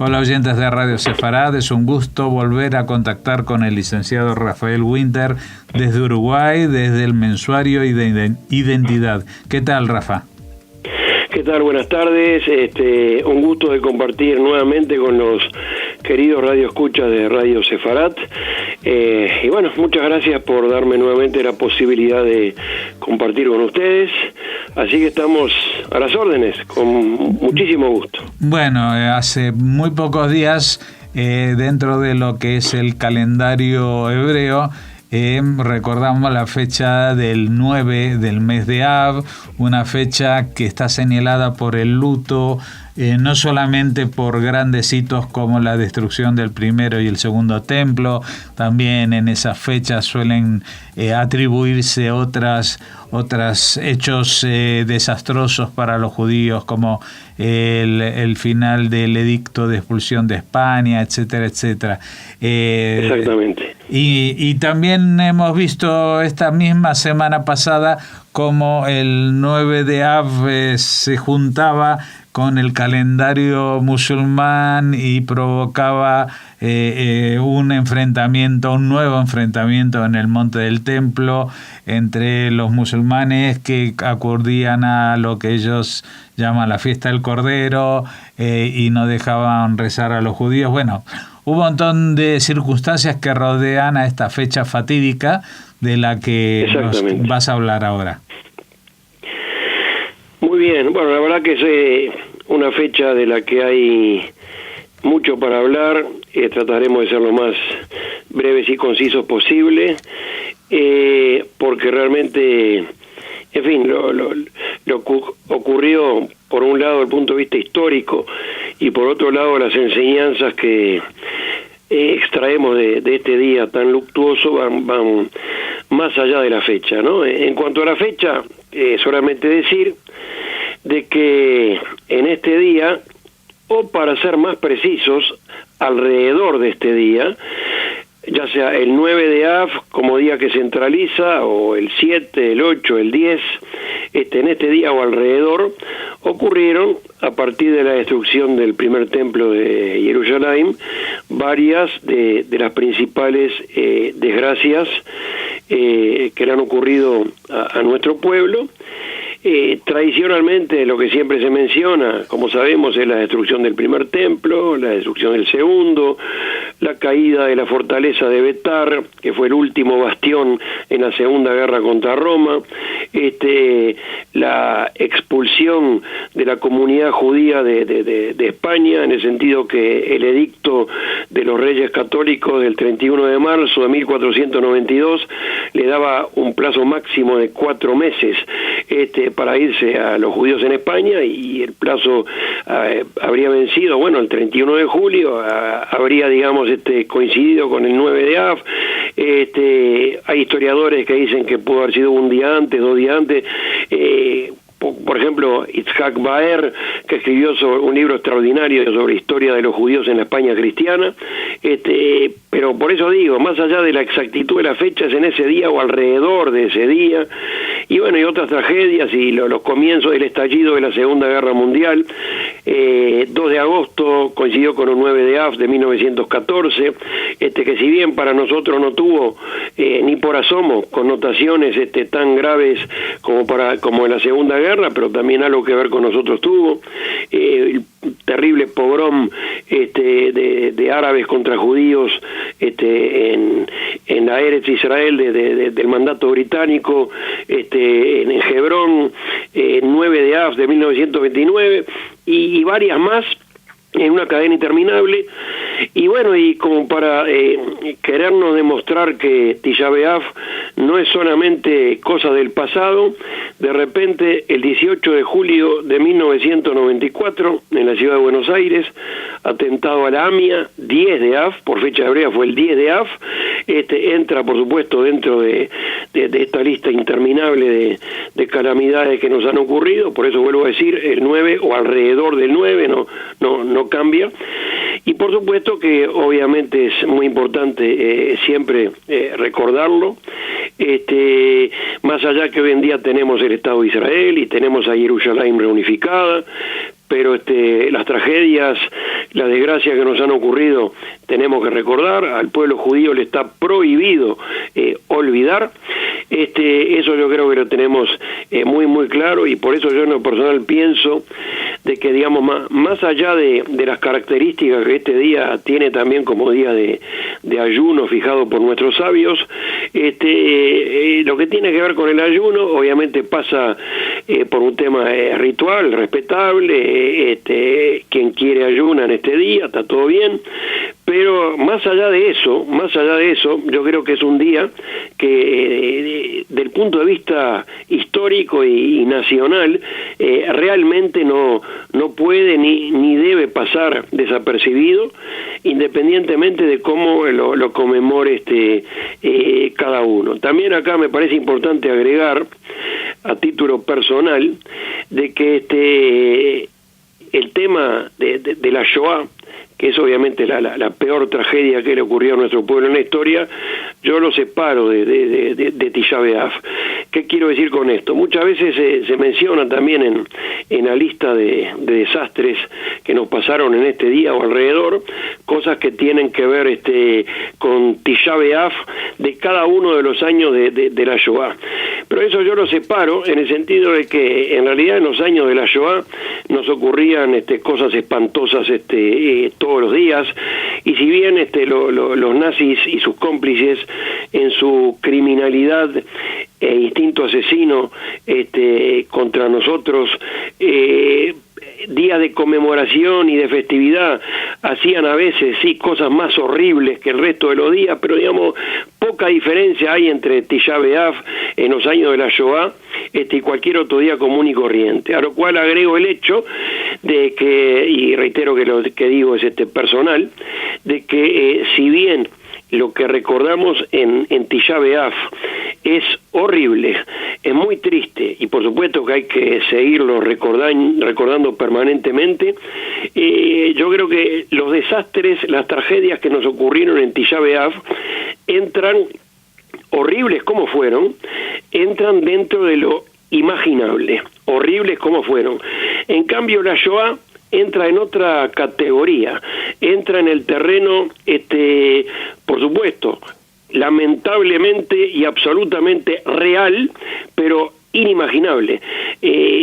Hola oyentes de Radio Sefarad, es un gusto volver a contactar con el licenciado Rafael Winter desde Uruguay, desde el mensuario Identidad. ¿Qué tal, Rafa? ¿Qué tal? Buenas tardes. Un gusto de compartir nuevamente con los queridos radioescuchas de Radio Sefarad. Y bueno, muchas gracias por darme nuevamente la posibilidad de compartir con ustedes. Así que estamos a las órdenes, con muchísimo gusto. Bueno, hace muy pocos días, dentro de lo que es el calendario hebreo, recordamos la fecha del 9 del mes de Av, una fecha que está señalada por el luto, no solamente por grandes hitos como la destrucción del primero y el segundo templo, también en esa fecha suelen atribuirse otros hechos desastrosos para los judíos, como el final del edicto de expulsión de España, etcétera, etcétera. Exactamente. Y también hemos visto esta misma semana pasada como el 9 de Av se juntaba con el calendario musulmán y provocaba un nuevo enfrentamiento en el Monte del Templo entre los musulmanes que acudían a lo que ellos llaman la fiesta del Cordero y no dejaban rezar a los judíos. Bueno, hubo un montón de circunstancias que rodean a esta fecha fatídica de la que nos vas a hablar ahora. Muy bien, bueno, la verdad que es una fecha de la que hay mucho para hablar. Trataremos de ser lo más breves y concisos posible, porque realmente, en fin, lo ocurrió, por un lado, desde el punto de vista histórico, y por otro lado, las enseñanzas que extraemos de este día tan luctuoso van más allá de la fecha, ¿no? En cuanto a la fecha, solamente decir de que en este día, o para ser más precisos, alrededor de este día, ya sea el 9 de Av como día que centraliza, o el 7, el 8, el 10, en este día o alrededor, ocurrieron, a partir de la destrucción del primer templo de Jerusalén, varias de las principales desgracias que le han ocurrido a nuestro pueblo. Tradicionalmente lo que siempre se menciona, como sabemos, es la destrucción del primer templo, la destrucción del segundo, la caída de la fortaleza de Betar, que fue el último bastión en la Segunda Guerra contra Roma, la expulsión de la comunidad judía de España, en el sentido que el edicto de los Reyes Católicos del 31 de marzo de 1492 le daba un plazo máximo de 4 meses para irse a los judíos en España, y el plazo habría vencido, bueno, el 31 de julio, habría, digamos, coincidido con el 9 de Av. Hay historiadores que dicen que pudo haber sido un día antes, 2 días antes. Por ejemplo, Itzhak Baer, que escribió un libro extraordinario sobre historia de los judíos en la España cristiana, pero por eso digo, más allá de la exactitud de la fecha, es en ese día o alrededor de ese día. Y bueno, y otras tragedias y los comienzos del estallido de la Segunda Guerra Mundial. 2 de agosto coincidió con un 9 de Av de 1914, que si bien para nosotros no tuvo ni por asomo connotaciones tan graves como en la Segunda Guerra, pero también algo que ver con nosotros tuvo. El terrible pogrom de árabes contra judíos en la Eretz Israel del mandato británico, en Hebrón, 9 de Av de 1929, y varias más en una cadena interminable. Y bueno, y como para querernos demostrar que Tisha B'Av no es solamente cosa del pasado, de repente el 18 de julio de 1994, en la ciudad de Buenos Aires, atentado a la AMIA, 10 de Av, por fecha hebrea fue el 10 de Av, entra por supuesto dentro de esta lista interminable de calamidades que nos han ocurrido. Por eso vuelvo a decir, el 9 o alrededor del 9 no cambia. Y por supuesto que obviamente es muy importante siempre recordarlo, más allá que hoy en día tenemos el Estado de Israel y tenemos a Jerusalén reunificada, pero las tragedias las desgracias que nos han ocurrido tenemos que recordar, al pueblo judío le está prohibido olvidar. Eso yo creo que lo tenemos muy muy claro, y por eso yo en lo personal pienso de que, digamos, más allá de las características que este día tiene también como día de ayuno fijado por nuestros sabios, lo que tiene que ver con el ayuno obviamente pasa por un tema ritual, respetable, quien quiere ayuna en este día, está todo bien, pero más allá de eso, yo creo que es un día que del punto de vista histórico y nacional realmente no puede ni debe pasar desapercibido, independientemente de cómo lo conmemore cada uno. También acá me parece importante agregar, a título personal, de que el tema de la Shoah, que es obviamente la peor tragedia que le ocurrió a nuestro pueblo en la historia, yo lo separo de Tisha B'Av. ¿Qué quiero decir con esto? Muchas veces se menciona también en la lista de desastres que nos pasaron en este día o alrededor, cosas que tienen que ver con Tisha B'Av de cada uno de los años de la Shoah. Pero eso yo lo separo en el sentido de que en realidad en los años de la Shoah nos ocurrían cosas espantosas todos los días, y si bien los nazis y sus cómplices en su criminalidad e instinto asesino contra nosotros, días de conmemoración y de festividad, hacían a veces sí cosas más horribles que el resto de los días, pero digamos poca diferencia hay entre Tisha B'Av en los años de la Shoah y cualquier otro día común y corriente, a lo cual agrego el hecho de que, y reitero que lo que digo es personal, de que si bien lo que recordamos en Tisha B'Av es horrible, es muy triste, y por supuesto que hay que seguirlo recordando permanentemente, yo creo que los desastres, las tragedias que nos ocurrieron en Tisha B'Av entran, horribles como fueron, entran dentro de lo imaginable, horribles como fueron. En cambio la Shoah entra en otra categoría, entra en el terreno, por supuesto, lamentablemente y absolutamente real, pero inimaginable.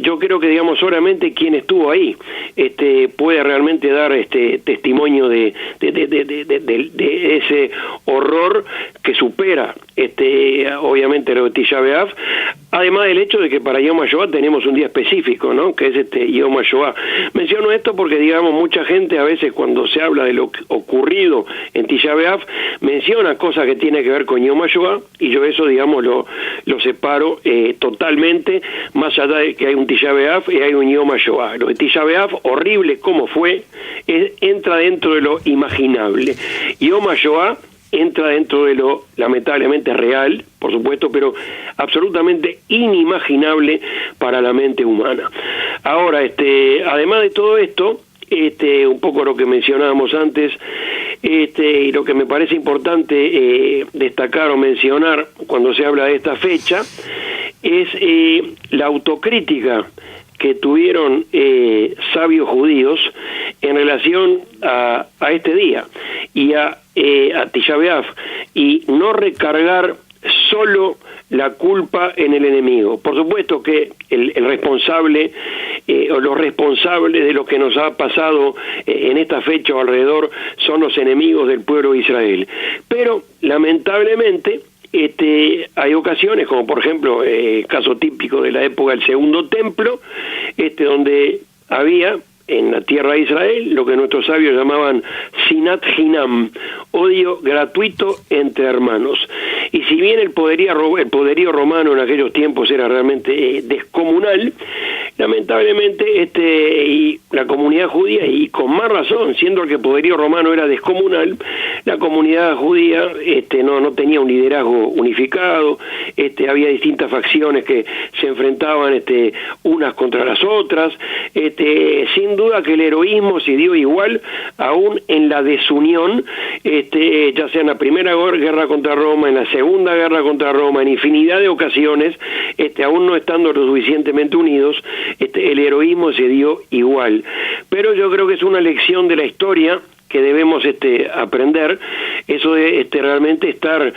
Yo creo que, digamos, solamente quien estuvo ahí puede realmente dar testimonio de ese horror que supera obviamente lo de Tisha B'Av, además del hecho de que para Yom HaShoah tenemos un día específico, ¿no?, que es Yom HaShoah. Menciono esto porque, digamos, mucha gente a veces cuando se habla de lo ocurrido en Tisha B'Av menciona cosas que tienen que ver con Yom HaShoah, y yo eso, digamos, lo separo totalmente, más allá de que hay un Tisha B'Av y hay un Yom HaShoah. Lo de Tisha B'Av, horrible como fue, entra dentro de lo imaginable. Yom HaShoah entra dentro de lo lamentablemente real, por supuesto, pero absolutamente inimaginable para la mente humana. Ahora, además de todo esto, un poco lo que mencionábamos antes, y lo que me parece importante destacar o mencionar cuando se habla de esta fecha, es la autocrítica que tuvieron sabios judíos en relación a este día y a Tisha B'Av, y no recargar solo la culpa en el enemigo. Por supuesto que el responsable o los responsables de lo que nos ha pasado en esta fecha o alrededor son los enemigos del pueblo de Israel, pero lamentablemente hay ocasiones, como por ejemplo caso típico de la época del Segundo Templo, donde había en la tierra de Israel lo que nuestros sabios llamaban sinat hinam, odio gratuito entre hermanos. Y si bien el poderío romano en aquellos tiempos era realmente descomunal, lamentablemente y la comunidad judía, y con más razón, siendo que el poderío romano era descomunal, la comunidad judía no tenía un liderazgo unificado, había distintas facciones que se enfrentaban unas contra las otras, sin duda que el heroísmo se dio igual aún en la desunión, ya sea en la primera guerra contra Roma, en la segunda guerra contra Roma, en infinidad de ocasiones, aún no estando lo suficientemente unidos, el heroísmo se dio igual. pero yo creo que es una lección de la historia que debemos aprender, eso de realmente estar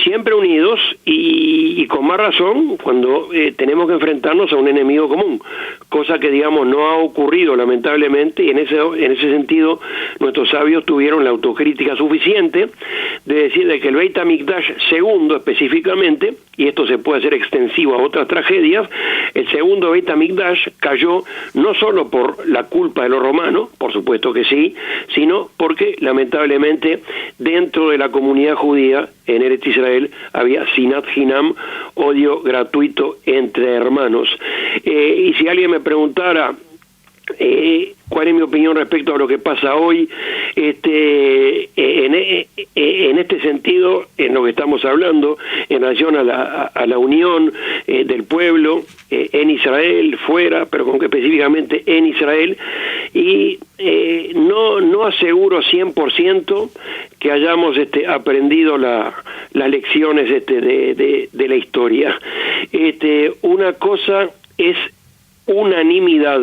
siempre unidos y con más razón cuando tenemos que enfrentarnos a un enemigo común, cosa que digamos no ha ocurrido lamentablemente, y en ese sentido nuestros sabios tuvieron la autocrítica suficiente de decir de que el Beit HaMikdash segundo específicamente, y esto se puede hacer extensivo a otras tragedias, el segundo Beit HaMikdash cayó no solo por la culpa de los romanos, por supuesto que sí, sino porque lamentablemente dentro de la comunidad judía en Eretz Israel había sinat hinam, odio gratuito entre hermanos. Y si alguien me preguntara cuál es mi opinión respecto a lo que pasa hoy, en este sentido, en lo que estamos hablando, en relación a la unión del pueblo en Israel, fuera, pero con que específicamente en Israel, y no aseguro 100% que hayamos aprendido las lecciones de la historia. Una cosa es unanimidad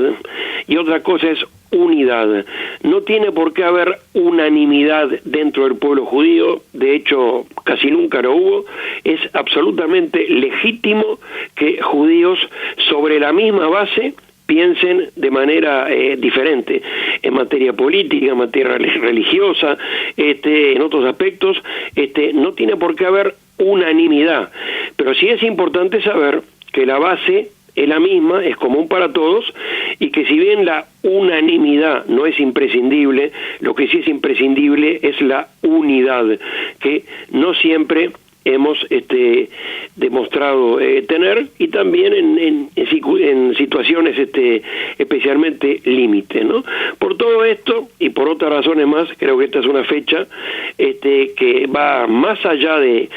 y otra cosa es unidad. No tiene por qué haber unanimidad dentro del pueblo judío, de hecho casi nunca lo hubo. Es absolutamente legítimo que judíos sobre la misma base piensen de manera diferente en materia política, en materia religiosa, en otros aspectos. No tiene por qué haber unanimidad, pero sí es importante saber que la base es la misma, es común para todos, y que si bien la unanimidad no es imprescindible, lo que sí es imprescindible es la unidad, que no siempre hemos demostrado tener, y también en situaciones especialmente límite, ¿no? Por todo esto y por otras razones más, creo que esta es una fecha que va más allá de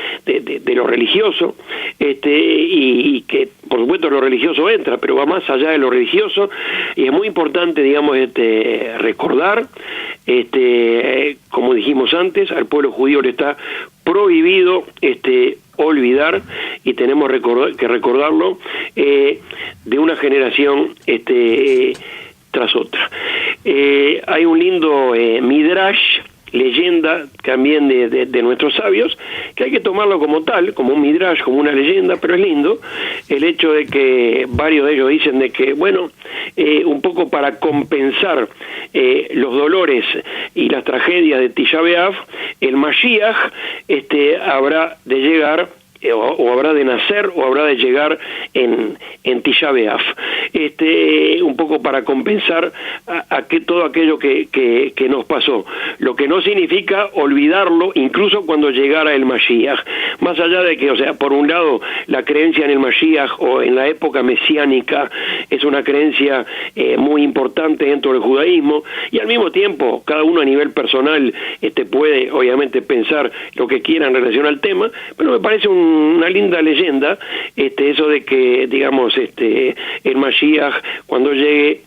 lo religioso, y que por supuesto lo religioso entra, pero va más allá de lo religioso, y es muy importante, digamos, recordar, como dijimos antes, al pueblo judío le está prohibido olvidar, y tenemos que recordarlo de una generación tras otra. Hay un lindo midrash, leyenda también de nuestros sabios, que hay que tomarlo como tal, como un midrash, como una leyenda, pero es lindo el hecho de que varios de ellos dicen de que, bueno, un poco para compensar los dolores y las tragedias de Tisha B'Av, el Mashiach habrá de llegar, o habrá de nacer, o habrá de llegar en Tisha B'Av, un poco para compensar a que todo aquello que nos pasó, lo que no significa olvidarlo incluso cuando llegara el Mashiach, más allá de que, o sea, por un lado la creencia en el Mashiach o en la época mesiánica es una creencia muy importante dentro del judaísmo, y al mismo tiempo cada uno a nivel personal puede obviamente pensar lo que quiera en relación al tema, pero me parece una linda leyenda eso de que, digamos, el Mashiach cuando llegue,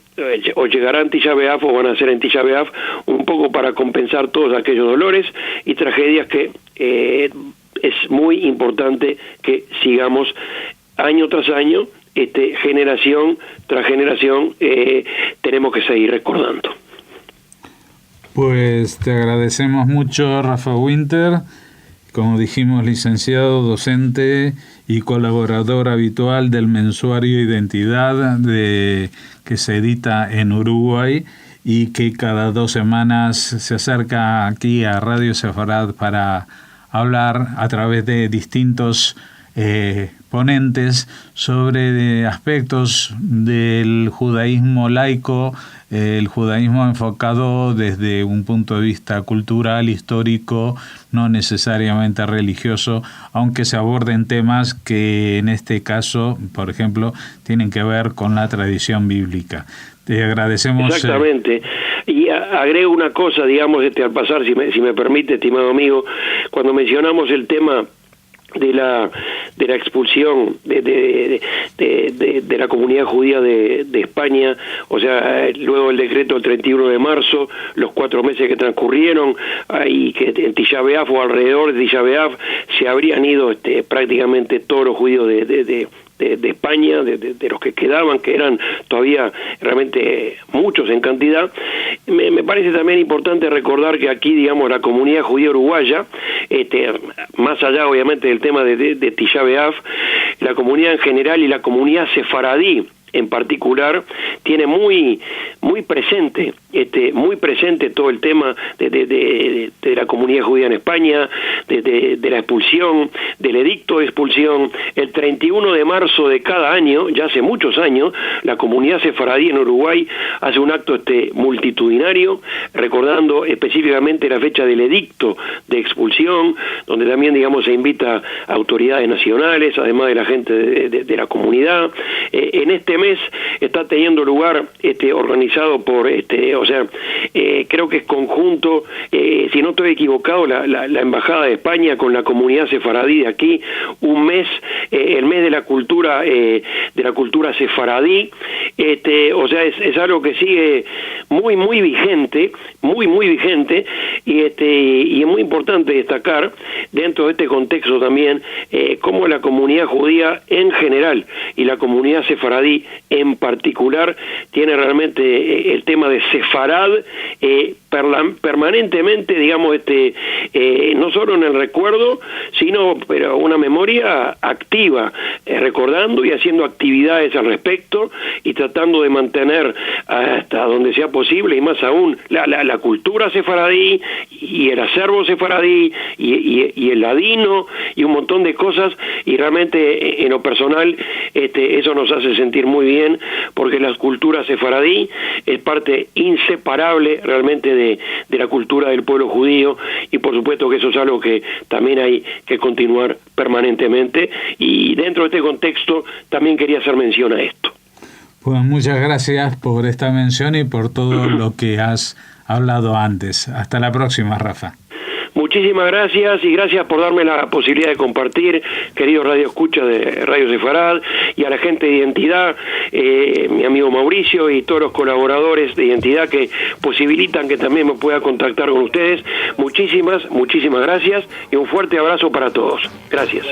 o llegará en Tisha B'Av o van a ser en Tisha B'Av, un poco para compensar todos aquellos dolores y tragedias que es muy importante que sigamos año tras año, generación tras generación, tenemos que seguir recordando. Pues te agradecemos mucho, Rafa Winter. Como dijimos, licenciado, docente y colaborador habitual del mensuario Identidad, que se edita en Uruguay y que cada 2 semanas se acerca aquí a Radio Sefarad para hablar a través de distintos ponentes sobre aspectos del judaísmo laico, el judaísmo enfocado desde un punto de vista cultural, histórico, no necesariamente religioso, aunque se aborden temas que en este caso, por ejemplo, tienen que ver con la tradición bíblica. Te agradecemos. Exactamente. Y agrego una cosa, digamos, al pasar, si me permite, estimado amigo, cuando mencionamos el tema de la expulsión de la comunidad judía de España, o sea, luego del decreto del 31 de marzo, los 4 meses que transcurrieron, y que en Tisha B'Av o alrededor de Tisha B'Av se habrían ido prácticamente todos los judíos de España, de los que quedaban, que eran todavía realmente muchos en cantidad. Me parece también importante recordar que aquí, digamos, la comunidad judía uruguaya, más allá obviamente del tema de Tisha B'Av, la comunidad en general y la comunidad sefaradí en particular tiene muy presente todo el tema de la comunidad judía en España, de la expulsión, del edicto de expulsión. El 31 de marzo de cada año, ya hace muchos años, la comunidad sefaradí en Uruguay hace un acto multitudinario, recordando específicamente la fecha del edicto de expulsión, donde también, digamos, se invita a autoridades nacionales, además de la gente de la comunidad. En este mes está teniendo lugar, organizado por, creo que es conjunto, si no estoy equivocado, la Embajada de España con la comunidad sefaradí de aquí, un mes, el mes de la cultura sefaradí, es algo que sigue muy vigente, muy vigente, y es muy importante destacar dentro de este contexto también cómo la comunidad judía en general y la comunidad sefaradí en particular tiene realmente el tema de sefarad permanentemente, digamos, no solo en el recuerdo, sino pero una memoria activa, recordando y haciendo actividades al respecto y tratando de mantener hasta donde sea posible, y más aún la cultura sefaradí y el acervo sefaradí y el ladino y un montón de cosas, y realmente en lo personal eso nos hace sentir muy bien, porque la cultura sefaradí es parte inseparable realmente de la cultura del pueblo judío, y por supuesto que eso es algo que también hay que continuar permanentemente, y dentro de este contexto también quería hacer mención a esto. Pues muchas gracias por esta mención y por todo lo que has hablado antes. Hasta la próxima, Rafa. Muchísimas gracias, y gracias por darme la posibilidad de compartir, querido Radio Escucha de Radio Sefarad, y a la gente de Identidad, mi amigo Mauricio y todos los colaboradores de Identidad que posibilitan que también me pueda contactar con ustedes. Muchísimas gracias y un fuerte abrazo para todos. Gracias.